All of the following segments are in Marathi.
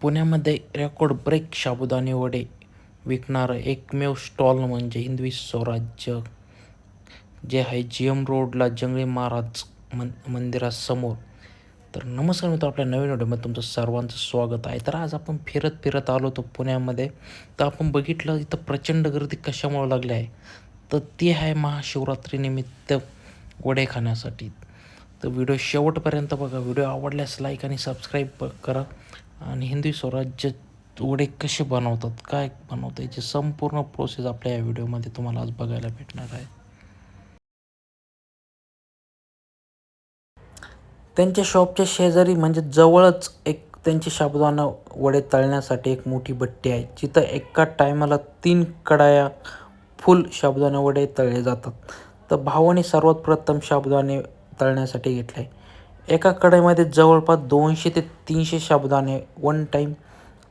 पुण्यामध्ये रेकॉर्ड ब्रेक साबुदाणे वडे विकणारं एकमेव स्टॉल म्हणजे हिंदवी स्वराज्य, जे आहे GM रोडला जंगली महाराज मंदिरासमोर. तर नमस्कार मित्र, आपल्या नवीन व्हिडिओमध्ये तुमचं सर्वांचं स्वागत आहे. तर आज आपण फिरत फिरत आलो होतो पुण्यामध्ये, तर आपण बघितलं इथं प्रचंड गर्दी कशामुळे लागली आहे. तर ती आहे महाशिवरात्रीनिमित्त वडे खाण्यासाठी. तर व्हिडिओ शेवटपर्यंत बघा. व्हिडिओ आवडल्यास लाईक आणि सबस्क्राईब करा. आणि हिंदवी स्वराज्य वडे कसे बनवतात, काय बनवतात, याची संपूर्ण प्रोसेस आपल्या या व्हिडिओमध्ये तुम्हाला आज बघायला भेटणार आहे. त्यांच्या शॉपच्या शेजारी म्हणजे जवळच एक त्यांची साबुदाणा वडे तळण्यासाठी एक मोठी भट्टी आहे, जिथं एका टायमाला 3 कढाया फुल साबुदाणा वडे तळले जातात. तर भावाने सर्वात प्रथम साबुदाणे तळण्यासाठी घेतले. एका कढईमध्ये जवळपास 200 ते 300 साबुदाणे वन टाईम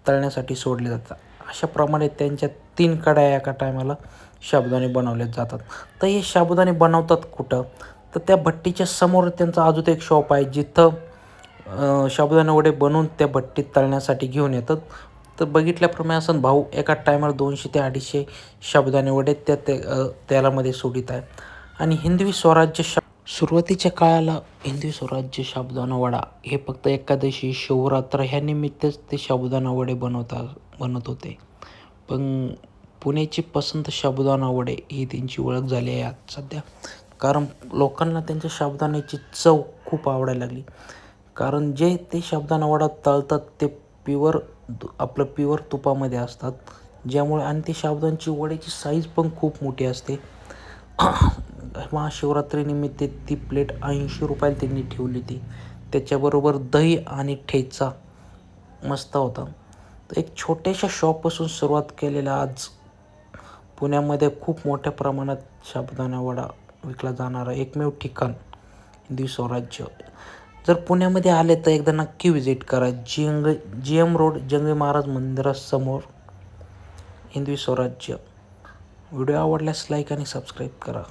तळण्यासाठी सोडले जातात. अशाप्रमाणे त्यांच्या 3 कढाया एका टायमाला साबुदाणे बनवले जातात. तर हे साबुदाणे बनवतात कुठं? तर त्या भट्टीच्या समोर त्यांचा अजून एक शॉप आहे, जिथं साबुदाणे वडे बनवून त्या भट्टीत तळण्यासाठी घेऊन येतात. तर बघितल्याप्रमाणे असं भाऊ एका टायमाला 200 ते 250 साबुदाणे वडे त्या तेलामध्ये सोडित आहे. आणि हिंदवी स्वराज्य सुरुवातीच्या काळाला हिंदवी स्वराज्य साबुदाणा वडा हे फक्त एकादशी, शिवरात्र ह्या निमित्तच ते साबुदाणा वडे बनत होते. पण पुण्याची पसंत साबुदाणा वडे ही त्यांची ओळख झाली आहे आज सध्या. कारण लोकांना त्यांच्या साबुदाण्याची चव खूप आवडायला लागली. कारण जे ते साबुदाणा वडा तळतात ते प्युअर तुपामध्ये असतात, ज्यामुळे आणि ते साबुदाण्याची वड्याची साईज पण खूप मोठी असते. महाशिवरात्रीनिमित्त ती प्लेट 80 रुपयाला त्यांनी ठेवली होती. त्याच्याबरोबर दही आणि ठेचा मस्त होता. तर एक छोट्याशा शॉपपासून सुरुवात केलेला आज पुण्यामध्ये खूप मोठ्या प्रमाणात साबुदाणा वडा विकला जाणारा एकमेव ठिकाण हिंदवी स्वराज्य. जर पुण्यामध्ये आले तर एकदा नक्की व्हिजिट करा. GM रोड जंगली महाराज मंदिरासमोर हिंदवी स्वराज्य. व्हिडिओ आवडल्यास लाईक आणि सबस्क्राईब करा.